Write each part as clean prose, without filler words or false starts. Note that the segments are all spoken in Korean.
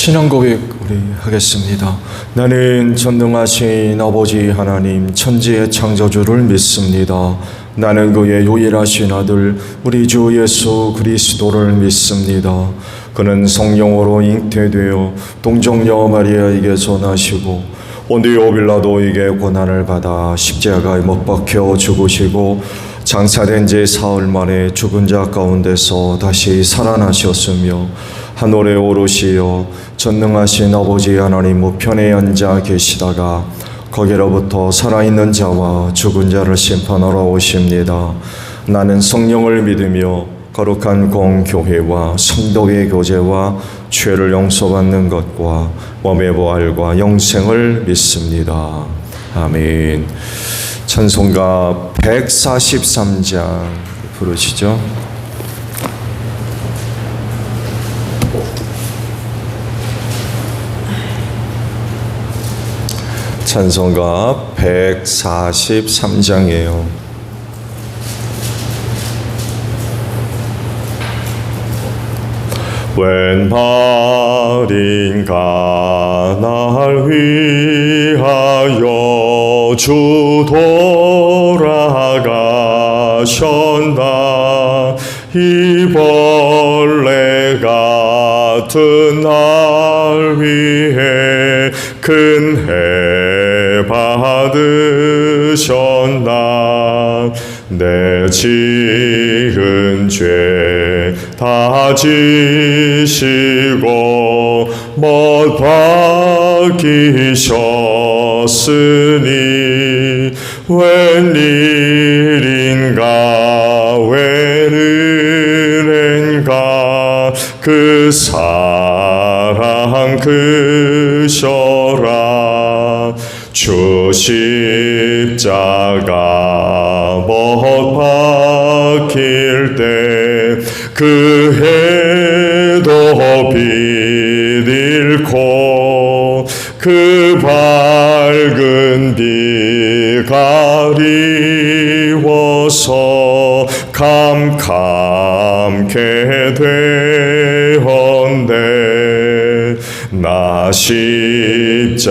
신앙 고백 우리 하겠습니다. 나는 전능하신 아버지 하나님 천지의 창조주를 믿습니다. 나는 그의 유일하신 아들 우리 주 예수 그리스도를 믿습니다. 그는 성령으로 잉태되어 동정녀 마리아에게서 나시고 본디오 빌라도에게 고난을 받아 십자가에 못 박혀 죽으시고 장사된 지 사흘 만에 죽은 자 가운데서 다시 살아나셨으며 하늘에 오르시어 전능하신 아버지 하나님 우편에 앉아 계시다가 거기로부터 살아있는 자와 죽은 자를 심판하러 오십니다. 나는 성령을 믿으며 거룩한 공교회와 성도의 교제와 죄를 용서받는 것과 몸의 부활과 영생을 믿습니다. 아멘. 찬송가 143장 부르시죠. 찬송가 143장이에요. 웬말인가 날 위하여 주 돌아가셨나. 이 벌레 같은 날 위해 큰 해 받으셨나. 내 지은 죄 다 지시고 못 박히셨으니 웬일인가 웬은혜인가 그 사랑 크셔라. 주 십자가 못 박힐 때 그 해도 빛 잃고 그 밝은 빛 가리워서 캄캄케 되었네. 나 십자가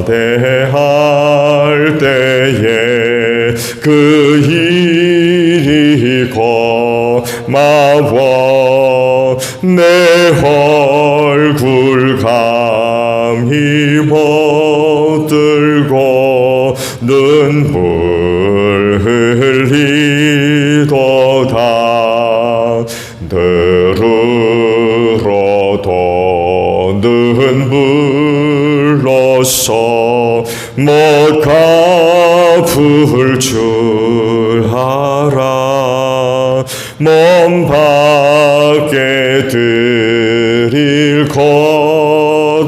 대할 때에 그 일이 고마워. 내 얼굴 감히 못 들고 눈물 흘리도다. 들으러도 눈물로써 못 갚을 줄 알아. 몸 밖에 드릴 것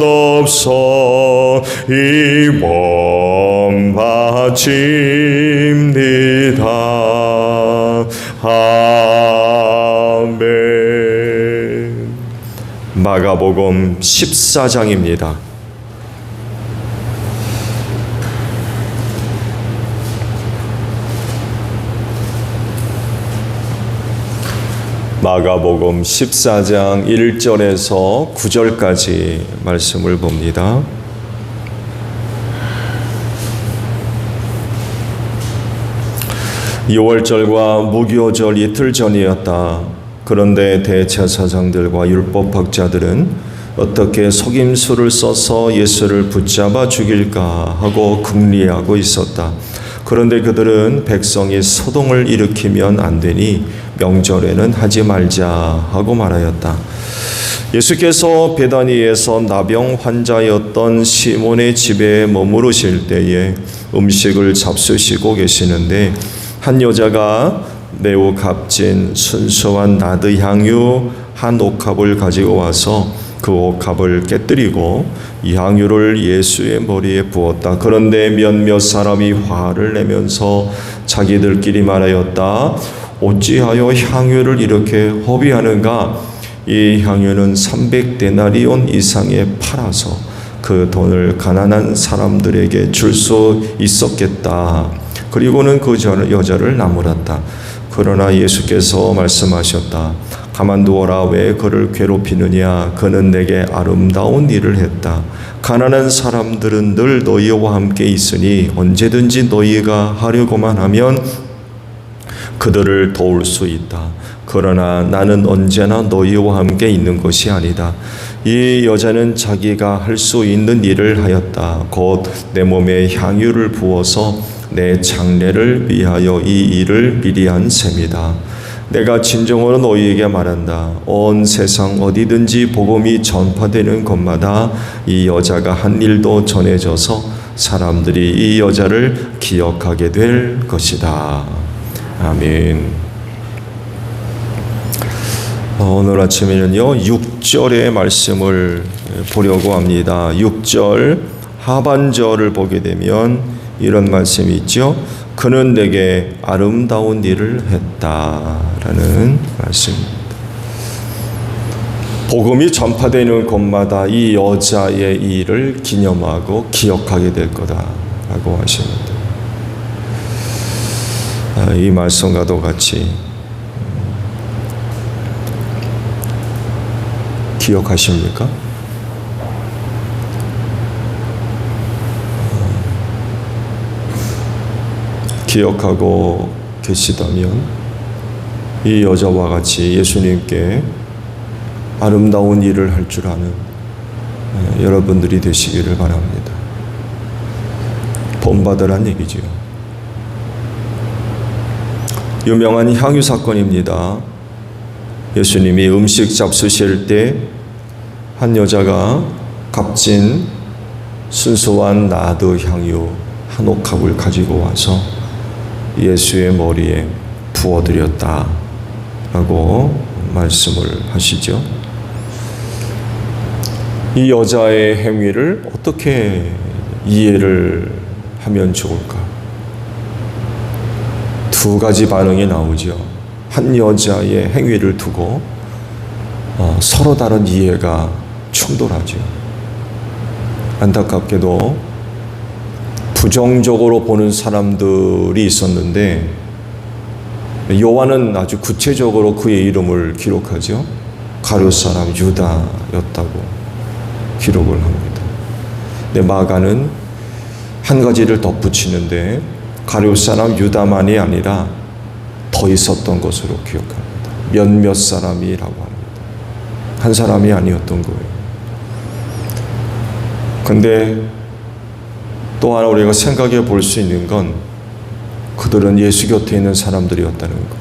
없어 이 몸 바칩니다. 아멘. 마가복음 14장입니다. 마가복음 14장 1절에서 9절까지 말씀을 봅니다. 유월절과 무교절 이틀 전이었다. 그런데 대제사장들과 율법학자들은 어떻게 속임수를 써서 예수를 붙잡아 죽일까 하고 궁리하고 있었다. 그런데 그들은 백성이 소동을 일으키면 안 되니 명절에는 하지 말자 하고 말하였다. 예수께서 베다니에서 나병 환자였던 시몬의 집에 머무르실 때에 음식을 잡수시고 계시는데 한 여자가 매우 값진 순수한 나드 향유 한 옥합을 가지고 와서 그 옥합을 깨뜨리고 이 향유를 예수의 머리에 부었다. 그런데 몇몇 사람이 화를 내면서 자기들끼리 말하였다. 어찌하여 향유를 이렇게 허비하는가? 이 향유는 300데나리온 이상에 팔아서 그 돈을 가난한 사람들에게 줄 수 있었겠다. 그리고는 그 여자를 나무랐다. 그러나 예수께서 말씀하셨다. 가만두어라. 왜 그를 괴롭히느냐? 그는 내게 아름다운 일을 했다. 가난한 사람들은 늘 너희와 함께 있으니 언제든지 너희가 하려고만 하면 그들을 도울 수 있다. 그러나 나는 언제나 너희와 함께 있는 것이 아니다. 이 여자는 자기가 할 수 있는 일을 하였다. 곧 내 몸에 향유를 부어서 내 장례를 위하여 이 일을 미리 한 셈이다. 내가 진정으로 너희에게 말한다. 온 세상 어디든지 복음이 전파되는 곳마다 이 여자가 한 일도 전해져서 사람들이 이 여자를 기억하게 될 것이다. 아멘. 오늘 아침에는요 6절의 말씀을 보려고 합니다. 6절 하반절을 보게 되면 이런 말씀이 있죠. 그는 내게 아름다운 일을 했다라는 말씀입니다. 복음이 전파되는 곳마다 이 여자의 일을 기념하고 기억하게 될 거다라고 하십니다. 이 말씀과도 같이 기억하십니까? 기억하고 계시다면 이 여자와 같이 예수님께 아름다운 일을 할 줄 아는 여러분들이 되시기를 바랍니다. 본받으란 얘기지요. 유명한 향유 사건입니다. 예수님이 음식 잡수실 때 한 여자가 값진 순수한 나드 향유 한 옥합을 가지고 와서 예수의 머리에 부어드렸다라고 말씀을 하시죠. 이 여자의 행위를 어떻게 이해를 하면 좋을까? 두 가지 반응이 나오죠. 한 여자의 행위를 두고 서로 다른 이해가 충돌하죠. 안타깝게도 부정적으로 보는 사람들이 있었는데 요한은 아주 구체적으로 그의 이름을 기록하죠. 가룟 사람 유다였다고 기록을 합니다. 근데 마가는 한 가지를 덧붙이는데 가룟 사람 유다만이 아니라 더 있었던 것으로 기억합니다. 몇몇 사람이라고 합니다. 한 사람이 아니었던 거예요. 근데 또 하나 우리가 생각해 볼 수 있는 건 그들은 예수 곁에 있는 사람들이었다는 것.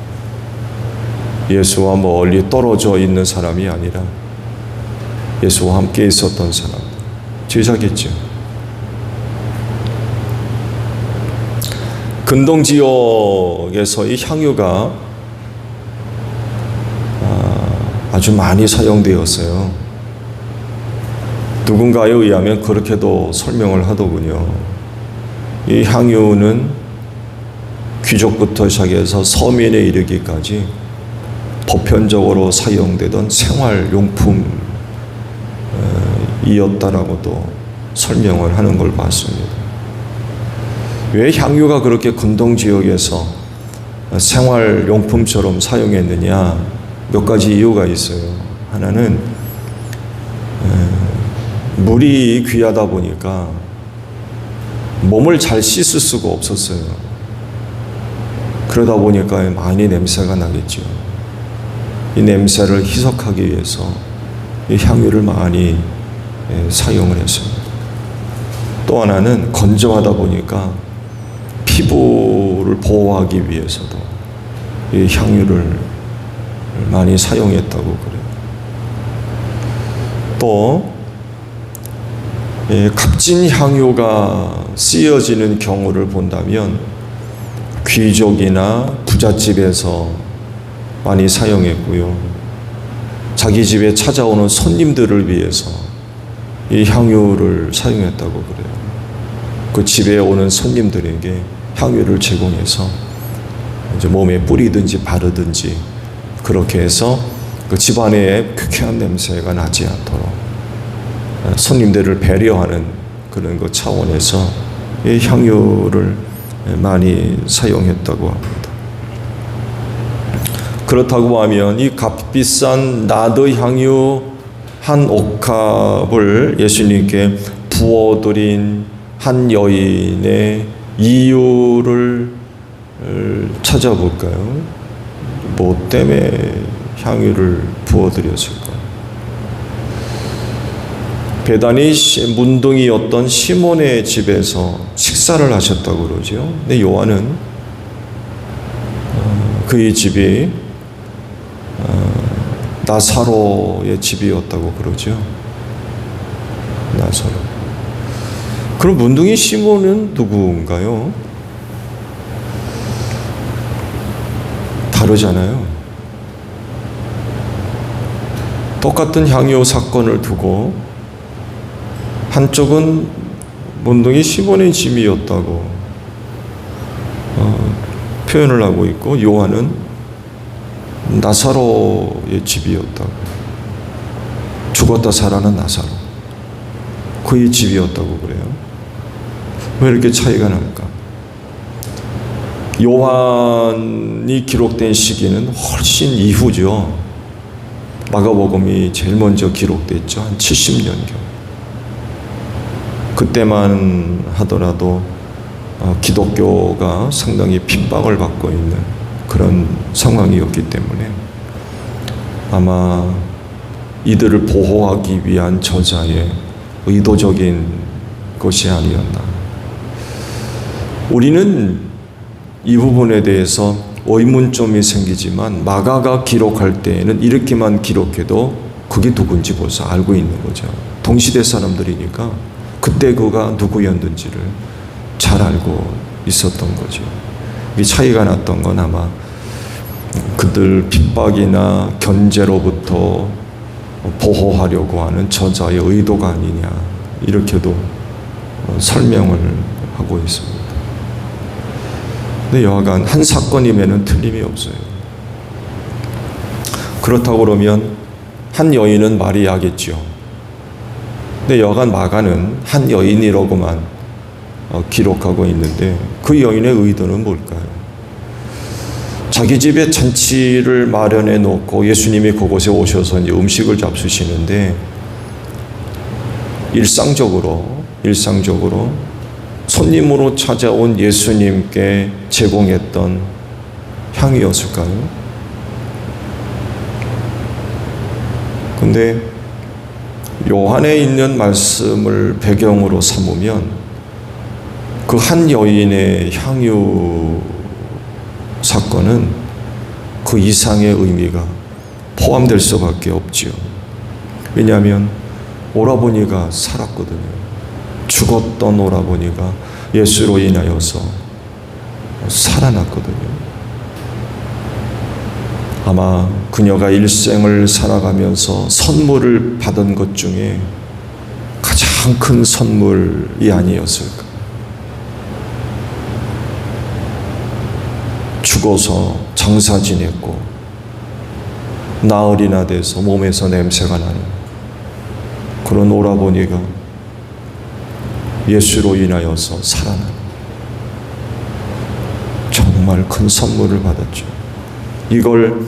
예수와 멀리 떨어져 있는 사람이 아니라 예수와 함께 있었던 사람들. 제자겠죠. 근동 지역에서 이 향유가 아주 많이 사용되었어요. 누군가에 의하면 그렇게도 설명을 하더군요. 이 향유는 귀족부터 시작해서 서민에 이르기까지 보편적으로 사용되던 생활용품이었다라고도 설명을 하는 걸 봤습니다. 왜 향유가 그렇게 근동 지역에서 생활용품처럼 사용했느냐? 몇 가지 이유가 있어요. 하나는 물이 귀하다 보니까 몸을 잘 씻을 수가 없었어요. 그러다 보니까 많이 냄새가 나겠죠. 이 냄새를 희석하기 위해서 이 향유를 많이 사용을 했습니다. 또 하나는 건조하다 보니까 피부를 보호하기 위해서도 이 향유를 많이 사용했다고 그래요. 또 값진 향유가 쓰여지는 경우를 본다면 귀족이나 부잣집에서 많이 사용했고요. 자기 집에 찾아오는 손님들을 위해서 이 향유를 사용했다고 그래요. 그 집에 오는 손님들에게 향유를 제공해서 이제 몸에 뿌리든지 바르든지 그렇게 해서 그 집안에 쾌쾌한 냄새가 나지 않도록 손님들을 배려하는 그런 그 차원에서 이 향유를 많이 사용했다고 합니다. 그렇다고 하면 이 값비싼 나드 향유 한 옥합을 예수님께 부어드린 한 여인의 이유를 찾아볼까요? 뭐 때문에 향유를 부어드렸을까? 배단이 문둥이였던 시몬의 집에서 식사를 하셨다고 그러죠. 근데 요한은 그의 집이 나사로의 집이었다고 그러죠. 나사로. 그럼 문둥이 시몬은 누구인가요? 다르잖아요. 똑같은 향유 사건을 두고 한쪽은 문둥이 시몬의 집이었다고 표현을 하고 있고, 요한은 나사로의 집이었다고, 죽었다 살아난 나사로, 그의 집이었다고 그래요. 왜 이렇게 차이가 날까? 요한이 기록된 시기는 훨씬 이후죠. 마가복음이 제일 먼저 기록됐죠. 한 70년경. 그때만 하더라도 기독교가 상당히 핍박을 받고 있는 그런 상황이었기 때문에 아마 이들을 보호하기 위한 저자의 의도적인 것이 아니었나. 우리는 이 부분에 대해서 의문점이 생기지만 마가가 기록할 때에는 이렇게만 기록해도 그게 누군지 벌써 알고 있는 거죠. 동시대 사람들이니까 그때 그가 누구였는지를 잘 알고 있었던 거죠. 이 차이가 났던 건 아마 그들 핍박이나 견제로부터 보호하려고 하는 저자의 의도가 아니냐, 이렇게도 설명을 하고 있습니다. 근데 여하간 한 사건임에는 틀림이 없어요. 그렇다고 그러면 한 여인은 마리아겠죠. 근데 여하간 마가는 한 여인이라고만 기록하고 있는데 그 여인의 의도는 뭘까요? 자기 집에 잔치를 마련해 놓고 예수님이 그곳에 오셔서 이제 음식을 잡수시는데 일상적으로 손님으로 찾아온 예수님께 제공했던 향이었을까요? 근데 요한에 있는 말씀을 배경으로 삼으면 그 한 여인의 향유 사건은 그 이상의 의미가 포함될 수밖에 없지요. 왜냐하면 오라버니가 살았거든요. 죽었던 오라버니가 예수로 인하여서 살아났거든요. 아마 그녀가 일생을 살아가면서 선물을 받은 것 중에 가장 큰 선물이 아니었을까. 죽어서 장사 지냈고 나흘이나 돼서 몸에서 냄새가 나는 그런 오라버니가 예수로 인하여서 살아나는 정말 큰 선물을 받았죠. 이걸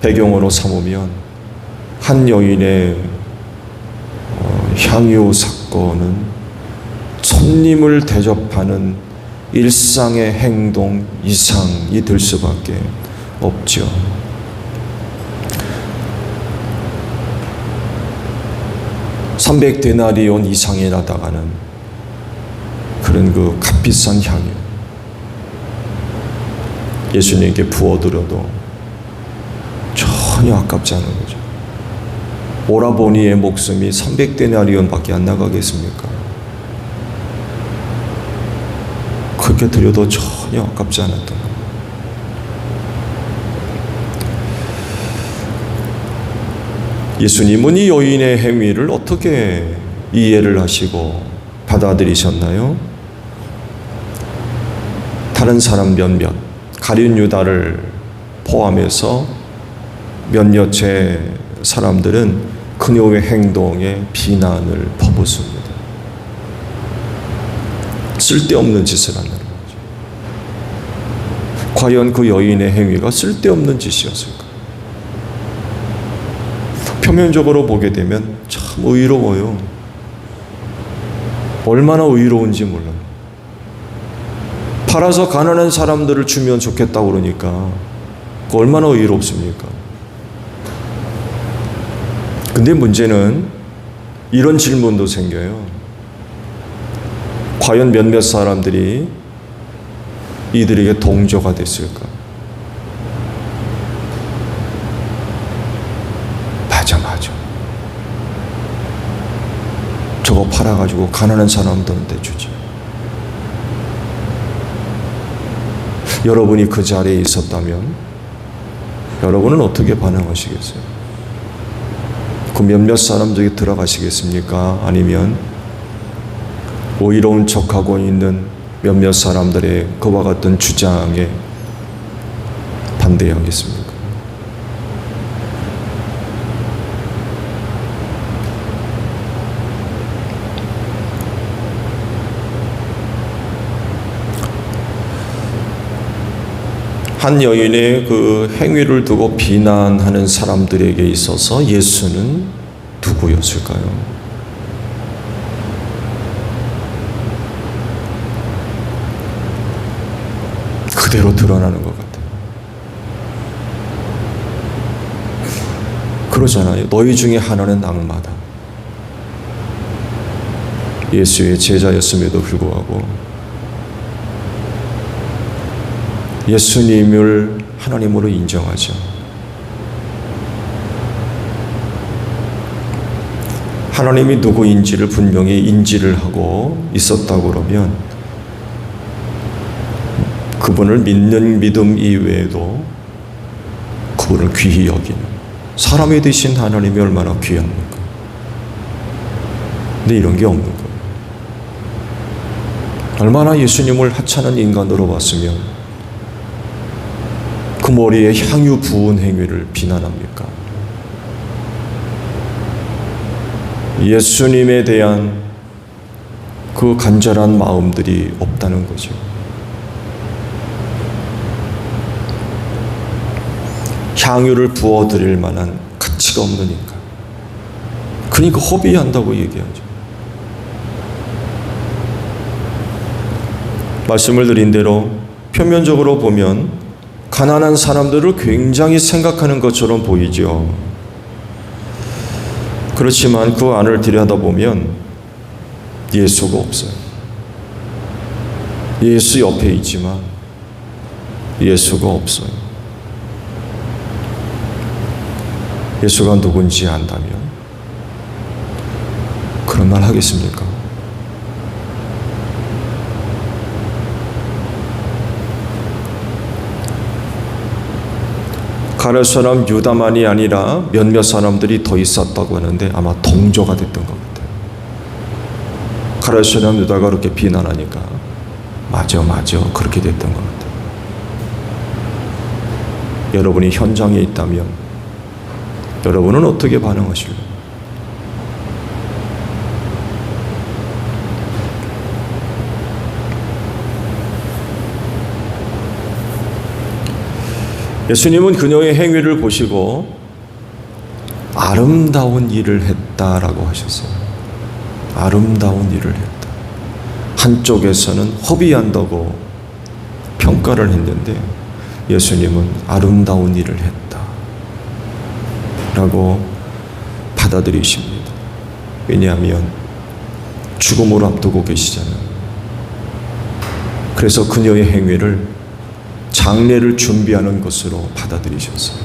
배경으로 삼으면 한 여인의 향유 사건은 손님을 대접하는 일상의 행동 이상이 될 수밖에 없죠. $300데나리온 이상이 나다가는 그런 그 값비싼 향유 예수님께 부어드려도 전혀 아깝지 않은 거죠. 오라버니의 목숨이 300데나리온밖에 안 나가겠습니까? 그렇게 드려도 전혀 아깝지 않았던 거예요. 예수님은 이 여인의 행위를 어떻게 이해를 하시고 받아들이셨나요? 다른 사람 몇몇, 가룟 유다를 포함해서 몇몇의 사람들은 그녀의 행동에 비난을 퍼붓습니다. 쓸데없는 짓을 한다는 거죠. 과연 그 여인의 행위가 쓸데없는 짓이었을까? 표면적으로 보게 되면 참 의로워요. 얼마나 의로운지 몰라요. 팔아서 가난한 사람들을 주면 좋겠다고 그러니까 얼마나 의롭습니까? 근데 문제는 이런 질문도 생겨요. 과연 몇몇 사람들이 이들에게 동조가 됐을까? 맞아. 저거 팔아가지고 가난한 사람들한테 주지. 여러분이 그 자리에 있었다면 여러분은 어떻게 반응하시겠어요? 그 몇몇 사람들에게 들어가시겠습니까? 아니면 의로운 척하고 있는 몇몇 사람들의 그와 같은 주장에 반대하겠습니까? 한 여인의 그 행위를 두고 비난하는 사람들에게 있어서 예수는 누구였을까요? 그대로 드러나는 것 같아요. 그러잖아요. 너희 중에 하나는 악마다. 예수의 제자였음에도 불구하고 예수님을 하나님으로 인정하죠. 하나님이 누구인지를 분명히 인지를 하고 있었다고 그러면 그분을 믿는 믿음 이외에도 그분을 귀히 여기는 사람이 되신 하나님이 얼마나 귀합니까? 근데 이런 게 없는 거예요. 얼마나 예수님을 하찮은 인간으로 봤으면 그 머리에 향유 부은 행위를 비난합니까? 예수님에 대한 그 간절한 마음들이 없다는 거죠. 향유를 부어드릴 만한 가치가 없으니까. 그러니까 허비한다고 얘기하죠. 말씀을 드린 대로 표면적으로 보면 가난한 사람들을 굉장히 생각하는 것처럼 보이죠. 그렇지만 그 안을 들여다보면 예수가 없어요. 예수 옆에 있지만 예수가 없어요. 예수가 누군지 안다면 그런 말 하겠습니까? 가룟 사람 유다만이 아니라 몇몇 사람들이 더 있었다고 하는데 아마 동조가 됐던 것 같아요. 가룟 사람 유다가 그렇게 비난하니까 맞아 그렇게 됐던 것 같아요. 여러분이 현장에 있다면 여러분은 어떻게 반응하실까요? 예수님은 그녀의 행위를 보시고 아름다운 일을 했다라고 하셨어요. 아름다운 일을 했다. 한쪽에서는 허비한다고 평가를 했는데 예수님은 아름다운 일을 했다 라고 받아들이십니다. 왜냐하면 죽음을 앞두고 계시잖아요. 그래서 그녀의 행위를 장례를 준비하는 것으로 받아들이셨어요.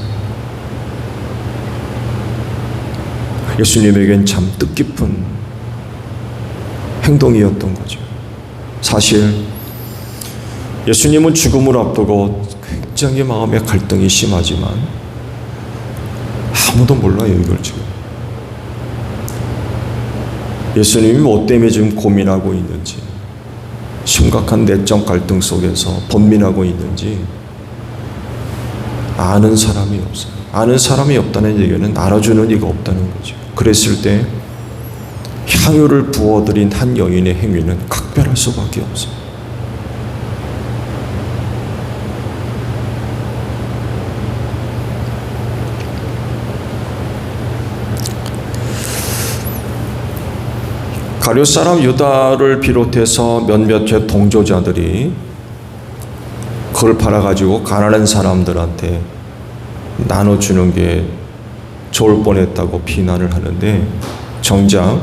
예수님에겐 참 뜻깊은 행동이었던 거죠. 사실 예수님은 죽음을 앞두고 굉장히 마음의 갈등이 심하지만 아무도 몰라요, 이걸 지금. 예수님이 뭐 때문에 지금 고민하고 있는지, 심각한 내적 갈등 속에서 번민하고 있는지 아는 사람이 없어요. 아는 사람이 없다는 얘기는 알아주는 이가 없다는 거죠. 그랬을 때 향유를 부어드린 한 여인의 행위는 각별할 수밖에 없어요. 가룟 사람 유다를 비롯해서 몇몇의 동조자들이 그걸 팔아가지고 가난한 사람들한테 나눠주는 게 좋을 뻔했다고 비난을 하는데, 정작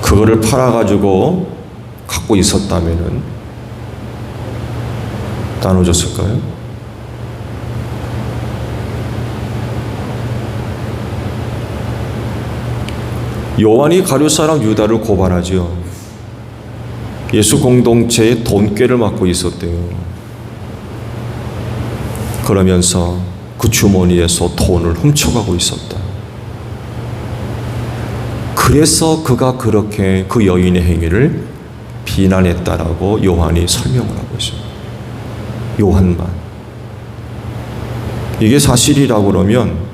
그거를 팔아가지고 갖고 있었다면은 나눠줬을까요? 요한이 가룟 사람 유다를 고발하죠. 예수 공동체의 돈꾀를 맡고 있었대요. 그러면서 그 주머니에서 돈을 훔쳐가고 있었다. 그래서 그가 그렇게 그 여인의 행위를 비난했다라고 요한이 설명을 하고 있습니다. 요한만. 이게 사실이라고 그러면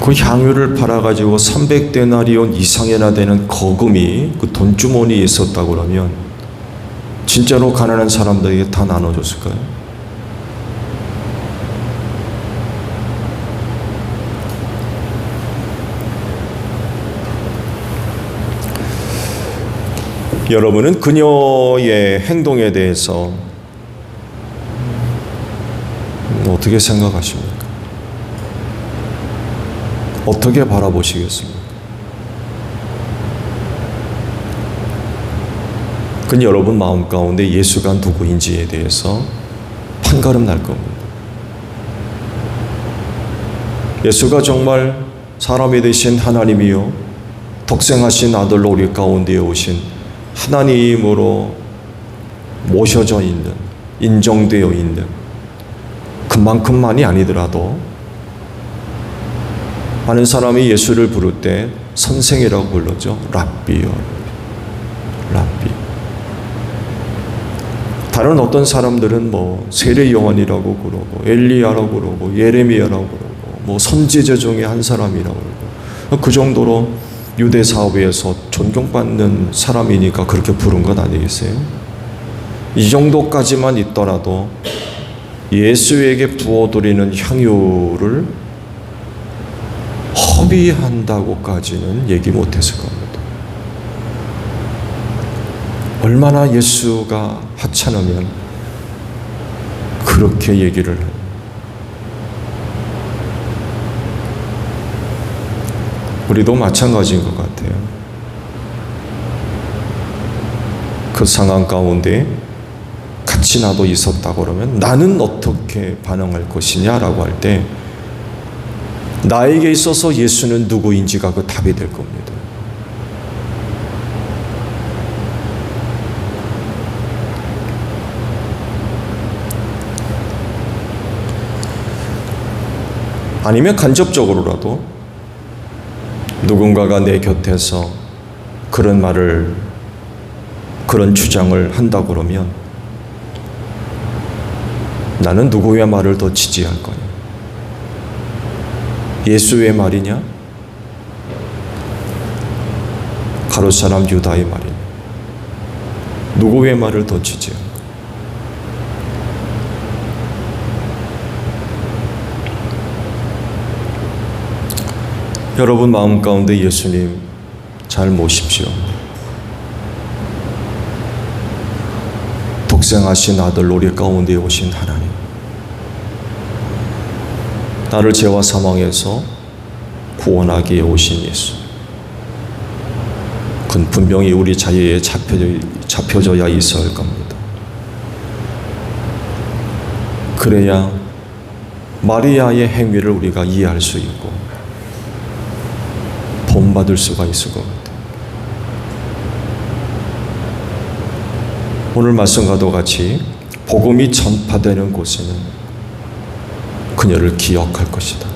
그 향유를 팔아가지고 300데나리온 이상이나 되는 거금이 그 돈주머니에 있었다고 그러면 진짜로 가난한 사람들에게 다 나눠줬을까요? 여러분은 그녀의 행동에 대해서 어떻게 생각하십니까? 어떻게 바라보시겠습니까? 그건 여러분 마음 가운데 예수가 누구인지에 대해서 판가름 날 겁니다. 예수가 정말 사람이 되신 하나님이요 독생하신 아들로 우리 가운데에 오신 하나님으로 모셔져 있는, 인정되어 있는, 그만큼만이 아니더라도 많은 사람이 예수를 부를 때 선생이라고 불렀죠. 랍비요. 랍비. 다른 어떤 사람들은 뭐 세례 요한이라고 그러고 엘리야라고 그러고 예레미야라고 그러고 뭐 선지자 중에 한 사람이라고 그러고 그 정도로 유대 사회에서 존경받는 사람이니까 그렇게 부른 것 아니겠어요? 이 정도까지만 있더라도 예수에게 부어드리는 향유를 허비한다고까지는 얘기 못했을 겁니다. 얼마나 예수가 하찮으면 그렇게 얘기를 해요. 우리도 마찬가지인 것 같아요. 그 상황 가운데 같이 나도 있었다고 그러면 나는 어떻게 반응할 것이냐라고 할 때 나에게 있어서 예수는 누구인지가 그 답이 될 겁니다. 아니면 간접적으로라도 누군가가 내 곁에서 그런 말을, 그런 주장을 한다고 그러면 나는 누구의 말을 더 지지할 거냐? 예수의 말이냐? 가룟 사람 유다의 말이냐? 누구의 말을 더 지지할 거냐? 여러분 마음 가운데 예수님 잘 모십시오. 독생하신 아들 우리 가운데 오신 하나님, 나를 죄와 사망에서 구원하기 위해 오신 예수, 그건 분명히 우리 자유에 잡혀져야 있어야 할 겁니다. 그래야 마리아의 행위를 우리가 이해할 수 있고 본받을 수가 있을 것 같아요. 오늘 말씀과도 같이 복음이 전파되는 곳에는 그녀를 기억할 것이다.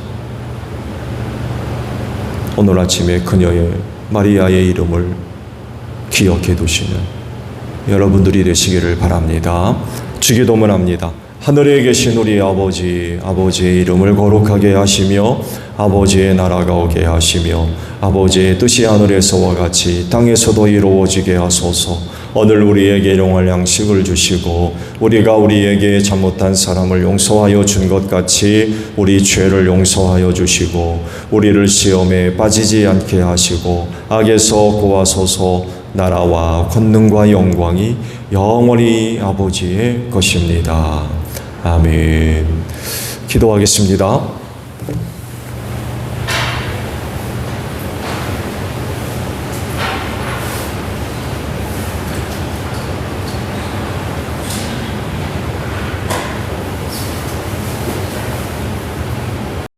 오늘 아침에 그녀의 마리아의 이름을 기억해 두시는 여러분들이 되시기를 바랍니다. 주기도문합니다. 하늘에 계신 우리 아버지, 아버지의 이름을 거룩하게 하시며 아버지의 나라가 오게 하시며 아버지의 뜻이 하늘에서와 같이 땅에서도 이루어지게 하소서. 오늘 우리에게 일용할 양식을 주시고 우리가 우리에게 잘못한 사람을 용서하여 준 것 같이 우리 죄를 용서하여 주시고 우리를 시험에 빠지지 않게 하시고 악에서 구하소서. 나라와 권능과 영광이 영원히 아버지의 것입니다. 아멘. 기도하겠습니다.